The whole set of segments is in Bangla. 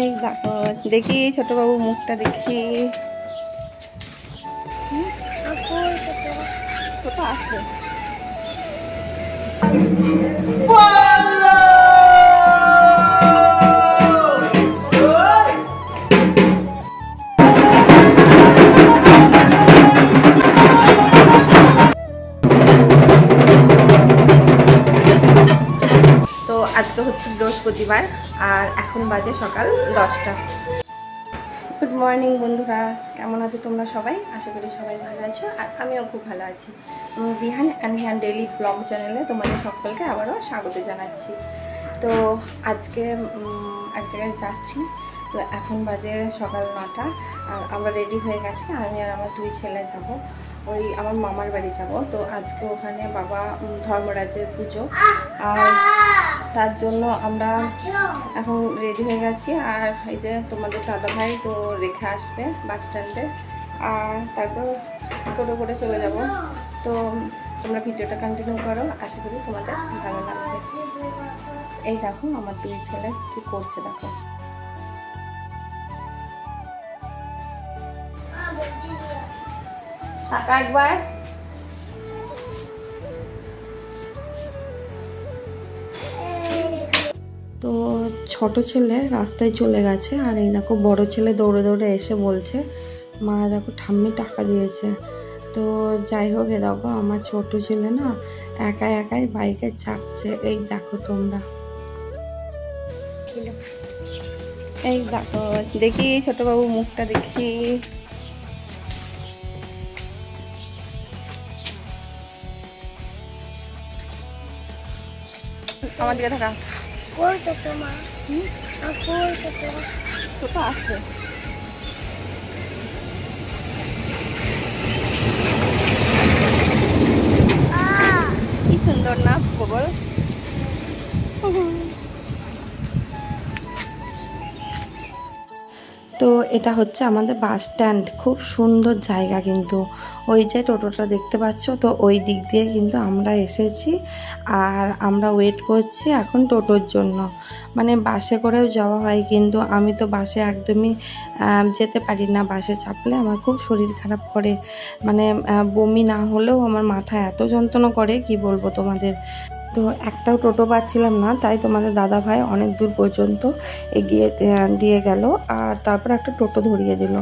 এই দেখো, দেখি ছোট বাবু মুখটা দেখি। ছোট আসবে। তো আজকে হচ্ছে বৃহস্পতিবার আর এখন বাজে সকাল 10টা। গুড মর্নিং বন্ধুরা, কেমন আছো তোমরা সবাই? আশা করি সবাই ভালো আছো আর আমিও খুব ভালো আছি। আমি বিহান অ্যান্ড হিয়ান ডেইলি ব্লগ চ্যানেলে তোমাদের সকলকে আবারও স্বাগত জানাচ্ছি। তো আজকে এক জায়গায় যাচ্ছি। তো এখন বাজে সকাল 9টা আর আমরা রেডি হয়ে গেছি। আমি আর আমার দুই ছেলে যাব ওই আমার মামার বাড়ি যাব। তো আজকে ওখানে বাবা ধর্মরাজের পুজো, আর তার জন্য আমরা এখন রেডি হয়ে গেছি। আর এই যে তোমাদের দাদাভাই তো রেখে আসবে বাস স্ট্যান্ডে, আর তারপর টোটো করে চলে যাব। তো তোমরা ভিডিওটা কন্টিনিউ করো, আশা করি তোমাদের ভালো লাগবে। এই দেখো আমার দুই ছেলে কি করছে, দেখো। একবার তো ছোট ছেলে রাস্তায় চলে গেছে, আর এই দেখো বড় ছেলে দৌড়ে দৌড়ে এসে বলছে মা দেখো ঠাম্মি টাকা দিয়েছে। তো যাই হোক, এ দেখো আমার ছোট ছেলে না একাই একাই বাইকে চাপছে। এই দেখো তোমরা, এই দেখো দেখি ছোট বাবু মুখটা দেখি। আমার দিকে থাকা ছোট আসবে। কি সুন্দর না বল। তো এটা হচ্ছে আমাদের বাস স্ট্যান্ড, খুব সুন্দর জায়গা কিন্তু। ওই যে টোটোটা দেখতে পাচ্ছ, তো ওই দিক দিয়ে কিন্তু আমরা এসেছি আর আমরা ওয়েট করছি এখন টোটোর জন্য। মানে বাসে করেও যাওয়া হয়, কিন্তু আমি তো বাসে একদমই যেতে পারি না। বাসে চাপলে আমার খুব শরীর খারাপ করে, মানে বমি না হলেও আমার মাথা এত যন্ত্রণা করে কি বলবো তোমাদের। তো একটাও টোটো পাচ্ছিলাম না, তাই তোমাদের দাদা ভাই অনেক দূর পর্যন্ত এগিয়ে দিয়ে গেল আর তারপর একটা টোটো ধরিয়ে দিল।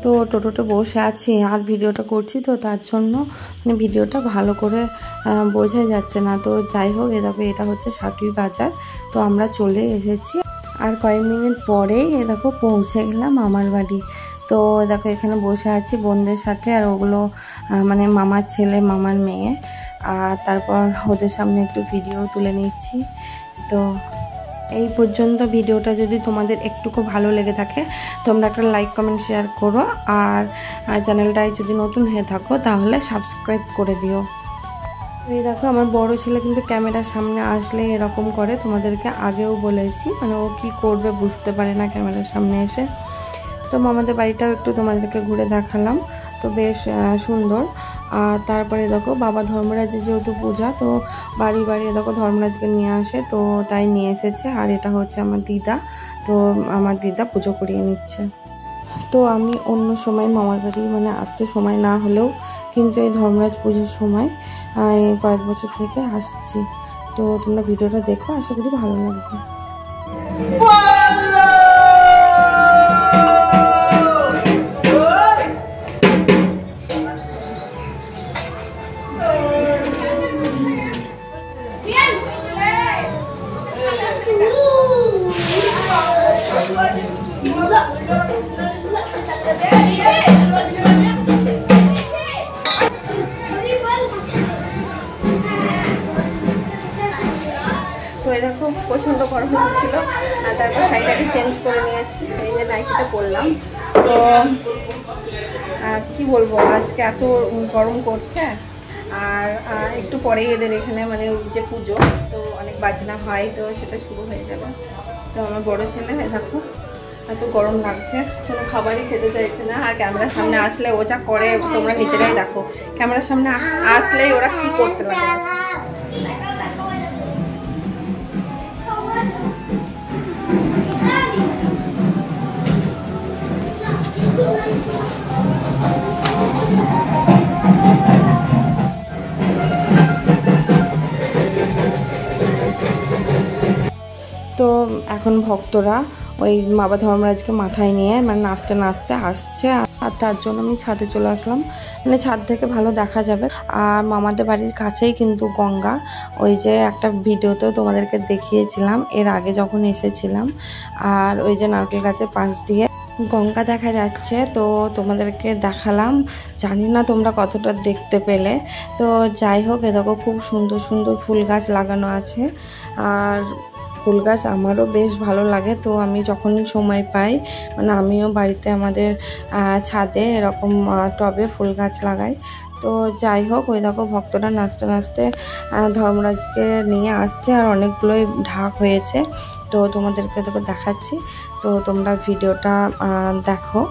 তো টোটোতে বসে আছি আর ভিডিওটা করছি, তো তার জন্য মানে ভিডিওটা ভালো করে বোঝা যাচ্ছে না। তো যাই হোক, এ দেখো এটা হচ্ছে সাটুই বাজার। তো আমরা চলে এসেছি আর কয়েক মিনিট পরেই এ দেখো পৌঁছে গেলাম মামার বাড়ি। তো দেখো এখানে বসে আছি বোনদের সাথে, আর ওগুলো মানে মামার ছেলে মামার মেয়ে, আর তারপর ওদের সামনে একটু ভিডিও তুলে নিচ্ছি। তো এই পর্যন্ত ভিডিওটা যদি তোমাদের একটুকু ভালো লেগে থাকে তোমরা একটা লাইক কমেন্ট শেয়ার করো, আর চ্যানেলটায় যদি নতুন হয়ে থাকো তাহলে সাবস্ক্রাইব করে দিও। এই দেখো আমার বড় ছেলে কিন্তু ক্যামেরার সামনে আসলে এরকম করে, তোমাদেরকে আগেও বলেছি, মানে ও কি করবে বুঝতে পারে না ক্যামেরার সামনে এসে। তো মামাদের বাড়িটাও একটু তোমাদেরকে ঘুরে দেখালাম, তো বেশ সুন্দর। আর তারপরে দেখো বাবা ধর্মরাজের যেহেতু পূজা, তো বাড়ি বাড়ি দেখো ধর্মরাজকে নিয়ে আসে, তো তাই নিয়ে এসেছে। আর এটা হচ্ছে আমার দিদা, তো আমার দিদা পুজো করিয়ে নিচ্ছে। তো আমি অন্য সময় মামার বাড়ি মানে আসতে সময় না হলেও কিন্তু এই ধর্মরাজ পুজোর সময় কয়েক বছর থেকে আসছি। তো তোমরা ভিডিওটা দেখো, আশা করি ভালো লাগবে। তো এরকম প্রচণ্ড গরম হচ্ছিল, আর তারপর শাড়িটাকে চেঞ্জ করে নিয়েছি, এই যে নাইটিটা পরলাম। তো কি বলবো, আজকে এত গরম করছে। আর একটু পরে এদের এখানে মানে যে পুজো, তো অনেক বাজনা হয়, তো সেটা শুরু হয়ে যাবে। তো আমার বড় ছেলে দেখো এত গরম লাগছে, কোনো খাবারই খেতে চাইছে না। আর ক্যামেরার সামনে আসলে ও যা করে তোমরা নিজেরাই দেখো, ক্যামেরার সামনে আসলেই ওরা কি করতে লাগে। তো এখন ভক্তরা ওই বাবা ধর্মরাজকে মাথায় নিয়ে মানে নাচতে নাচতে আসছে, আর তার জন্য আমি ছাদে চলে আসলাম, মানে ছাদ থেকে ভালো দেখা যাবে। আর মামাদের বাড়ির কাছেই কিন্তু গঙ্গা, ওই যে একটা ভিডিওতেও তোমাদেরকে দেখিয়েছিলাম এর আগে যখন এসেছিলাম। আর ওই যে নারকেল গাছের পাশ দিয়ে গঙ্গা দেখা যাচ্ছে, তো তোমাদেরকে দেখালাম, জানি না তোমরা কতটা দেখতে পেলে। তো যাই হোক, এ দেখো খুব সুন্দর সুন্দর ফুল গাছ লাগানো আছে। আর ফুল গাছ আমারও বেশ ভালো লাগে, তো আমি যখনই সময় পাই মানে আমিও বাড়িতে আমাদের ছাদে এরকম টবে ফুল গাছ লাগাই। তো যাই হোক, ওই দেখো ভক্তরা নাচতে নাচতে ধর্মরাজকে নিয়ে আসছে, আর অনেকগুলোই ঢাক হয়েছে, তো তোমাদেরকে দেখো দেখাচ্ছি। তো তোমরা ভিডিওটা দেখো।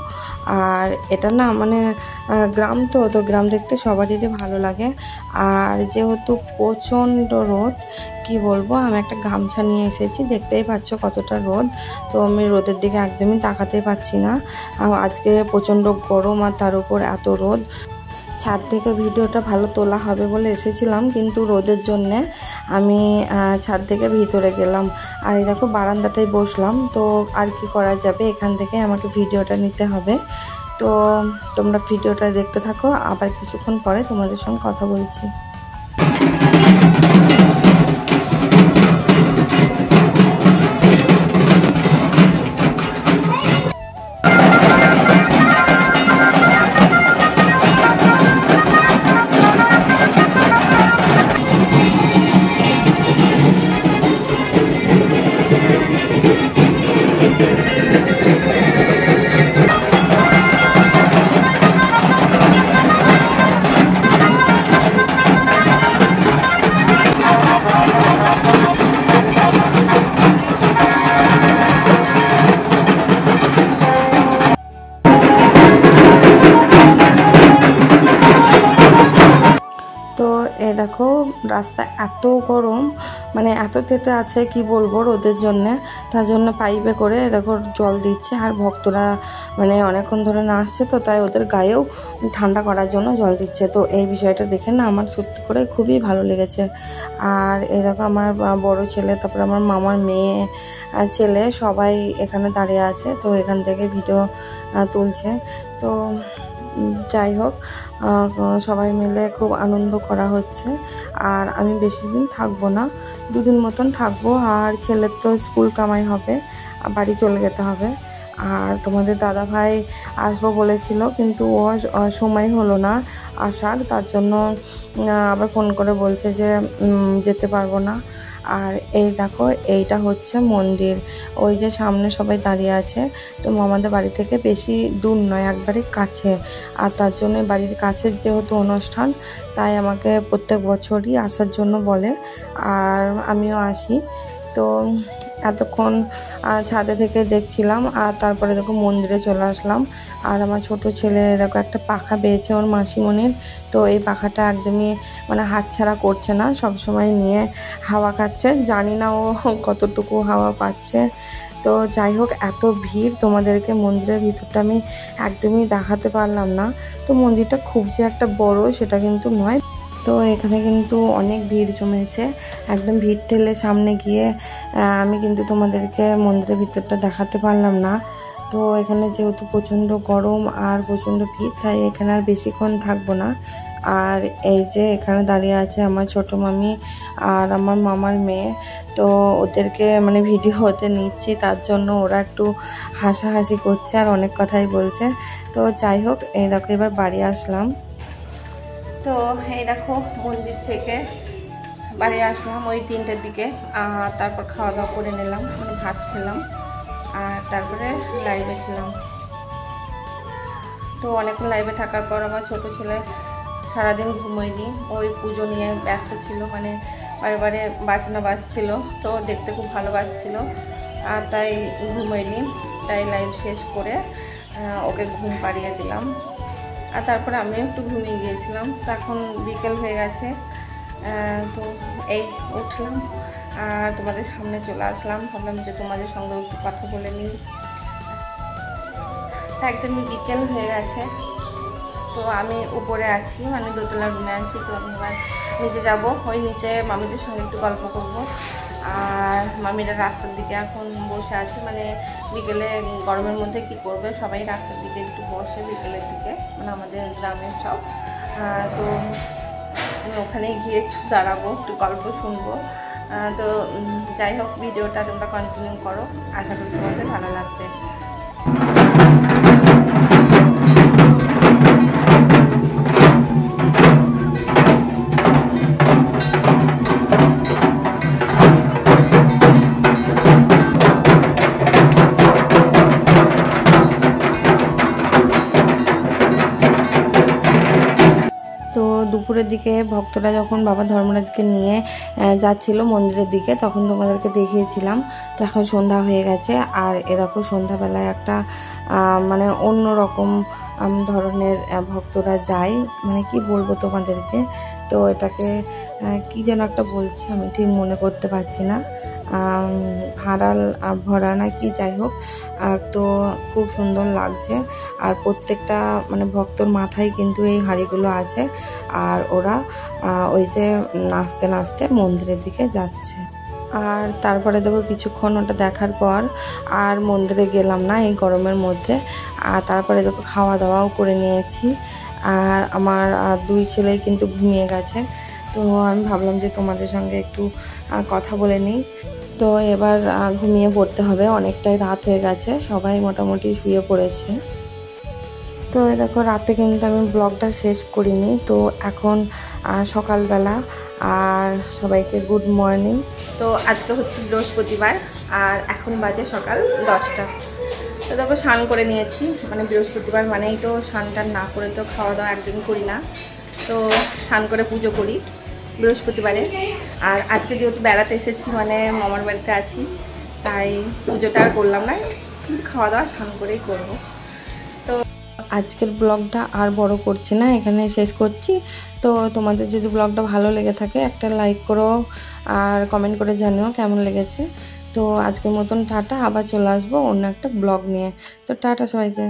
আর এটা না মানে গ্রাম, তো গ্রাম দেখতে সবারই ভালো লাগে। আর যেহেতু প্রচণ্ড রোদ, কি বলবো, আমি একটা গামছা নিয়ে এসেছি, দেখতেই পাচ্ছ কতটা রোদ। তো আমি রোদের দিকে একদমই তাকাতেই পাচ্ছি না। আজকে প্রচণ্ড গরম, আর তার উপর এত রোদ। ছাদ থেকে ভিডিওটা ভালো তোলা হবে বলে এসেছিলাম, কিন্তু রোদের জন্যে আমি ছাদ থেকে ভিতরে গেলাম। আর এই দেখো বারান্দাটায় বসলাম, তো আর কি করা যাবে, এখান থেকে আমাকে ভিডিওটা নিতে হবে। তো তোমরা ভিডিওটা দেখতে থাকো, আবার কিছুক্ষণ পরে তোমাদের সঙ্গে কথা বলছি। দেখো রাস্তা এত গরম, মানে এত তেতে আছে কি বলবো রোদের জন্য। তার জন্য পাইপে করে দেখো জল দিচ্ছে, আর ভক্তরা মানে অনেকক্ষণ ধরে নাচছে, তো তাই ওদের গায়েও ঠান্ডা করার জন্য জল দিচ্ছে। তো এই বিষয়টা দেখে না আমার সত্যি করে খুবই ভালো লেগেছে। আর এই দেখো আমার বড় ছেলে, তারপরে আমার মামার মেয়ে ছেলে সবাই এখানে দাঁড়িয়ে আছে, তো এখান থেকে ভিডিও তুলছে। তো যাই হোক, সবাই মিলে খুব আনন্দ করা হচ্ছে। আর আমি বেশি দিন থাকবো না, 2 দিন মতন থাকবো। আর ছেলের তো স্কুল কামাই হবে, বাড়ি চলে যেতে হবে। আর তোমাদের দাদা ভাই আসবো বলেছিল, কিন্তু ও সময় হলো না আসার, তার জন্য আবার ফোন করে বলছে যে যেতে পারবো না। আর এই দেখো এইটা হচ্ছে মন্দির, ওই যে সামনে সবাই দাঁড়িয়ে আছে। তো আমাদের বাড়ি থেকে বেশি দূর নয়, একবারে কাছে। আর তার জন্য বাড়ির কাছের যেহেতু অনুষ্ঠান, তাই আমাকে প্রত্যেক বছরই আসার জন্য বলে, আর আমিও আসি। তো এতক্ষণ ছাদে থেকে দেখছিলাম, আর তারপরে দেখো মন্দিরে চলে আসলাম। আর আমার ছোট ছেলে দেখো একটা পাখা পেয়েছে ওর মাসিমণির, তো এই পাখাটা একদমই মানে হাতছাড়া করছে না, সব সময় নিয়ে হাওয়া খাচ্ছে, জানি না ও কতটুকু হাওয়া পাচ্ছে। তো যাই হোক, এত ভিড়, তোমাদেরকে মন্দিরের ভিতরটা আমি একদমই দেখাতে পারলাম না। তো মন্দিরটা খুব যে একটা বড় সেটা কিন্তু নয়। তো এখানে কিন্তু অনেক ভিড় জমেছে, একদম ভিড় ঠেলে সামনে গিয়ে আমি কিন্তু তোমাদেরকে মন্দিরের ভিতরটা দেখাতে পারলাম না। তো এখানে যেহেতু প্রচণ্ড গরম আর প্রচণ্ড ভিড়, তাই এখানে আর বেশিক্ষণ থাকবো না। আর এই যে এখানে দাঁড়িয়ে আছে আমার ছোট মামি আর আমার মামার মেয়ে, তো ওদেরকে মানে ভিডিওতে নিচ্ছি, তার জন্য ওরা একটু হাসাহাসি করছে আর অনেক কথাই বলছে। তো যাই হোক, এই দেখো এবার বাড়ি আসলাম। তো এই দেখো মন্দির থেকে বাড়ি আসলাম ওই 3টের দিকে, আর তারপর খাওয়া দাওয়া করে নিলাম, মানে ভাত খেলাম, আর তারপরে লাইভে ছিলাম। তো অনেকক্ষণ লাইভে থাকার পর আমার ছোট ছেলে সারাদিন ঘুমোয়নি, ওই পুজো নিয়ে ব্যস্ত ছিল, মানে বারে বারে বাজনা বাজছিল, তো দেখতে খুব ভালো বাজছিল আর তাই ঘুমোয়নি। তাই লাইভ শেষ করে ওকে ঘুম পাড়িয়ে দিলাম আর তারপরে আমিও একটু ঘুমিয়ে গিয়েছিলাম। তো এখন বিকেল হয়ে গেছে, তো এই উঠলাম আর তোমাদের সামনে চলে আসলাম, ভাবলাম যে তোমাদের সঙ্গে একটু কথা বলে নিই। একদমই বিকেল হয়ে গেছে, তো আমি উপরে আছি, মানে দোতলা রুমে আছি। তো আমি এবার নিচে যাবো, ওই নিচে মামিদের সঙ্গে একটু গল্প করব। আর মামিরা রাস্তার দিকে এখন বসে আছে, মানে বিকেলে গরমের মধ্যে কি করবে, সবাই রাস্তার দিকে একটু বসে বিকেলের দিকে, মানে আমাদের গ্রামের সব। তো আমি ওখানে গিয়ে একটু দাঁড়াবো, একটু গল্প শুনবো। তো যাই হোক, ভিডিওটা তোমরা কন্টিনিউ করো, আশা করি তোমাদের ভালো লাগবে। দুপুরের দিকে ভক্তরা যখন বাবা ধর্মরাজকে নিয়ে যাচ্ছিল মন্দিরের দিকে, তখন তোমাদেরকে দেখিয়েছিলাম। তো এখন সন্ধ্যা হয়ে গেছে, আর এরকম সন্ধ্যাবেলায় একটা মানে অন্য রকম ধরনের ভক্তরা যায়, মানে কি বলবো তোমাদেরকে। তো এটাকে কি যেন একটা বলছে, আমি ঠিক মনে করতে পারছি না, ভাড়াল ভরা না কি, যাই হোক। তো খুব সুন্দর লাগছে, আর প্রত্যেকটা মানে ভক্তর মাথায় কিন্তু এই হাঁড়িগুলো আছে, আর ওরা ওই যে নাচতে নাচতে মন্দিরের দিকে যাচ্ছে। আর তারপরে দেখো কিছুক্ষণ ওটা দেখার পর আর মন্দিরে গেলাম না এই গরমের মধ্যে। আর তারপরে দেখো খাওয়া দাওয়াও করে নিয়েছি, আর আমার দুই ছেলে কিন্তু ঘুমিয়ে গেছে। তো আমি ভাবলাম যে তোমাদের সঙ্গে একটু কথা বলে নিই। তো এবার ঘুমিয়ে পড়তে হবে, অনেকটাই রাত হয়ে গেছে, সবাই মোটামুটি শুয়ে পড়েছে। তো দেখো রাতে কিন্তু আমি ব্লগটা শেষ করিনি, তো এখন সকালবেলা, আর সবাইকে গুড মর্নিং। তো আজকে হচ্ছে বৃহস্পতিবার, আর এখন বাজে সকাল 10টা। তো দেখো স্নান করে নিয়েছি, মানে বৃহস্পতিবার মানেই তো স্নান টান না করে তো খাওয়া দাওয়া একদমই করি না, তো স্নান করে পুজো করি বৃহস্পতিবারে। আর আজকে যেহেতু বেড়াতে এসেছি, মানে মামার বাড়িতে আছি, তাই পুজোটা আর করলাম না, কিন্তু খাওয়া দাওয়া স্নান করেই করবো। তো আজকের ব্লগটা আর বড় করছি না, এখানে শেষ করছি। তো তোমাদের যদি ব্লগটা ভালো লেগে থাকে একটা লাইক করো, আর কমেন্ট করে জানিও কেমন লেগেছে। তো আজকের মতন টাটা, আবার চলে আসবো অন্য একটা ব্লগ নিয়ে। তো টাটা সবাইকে।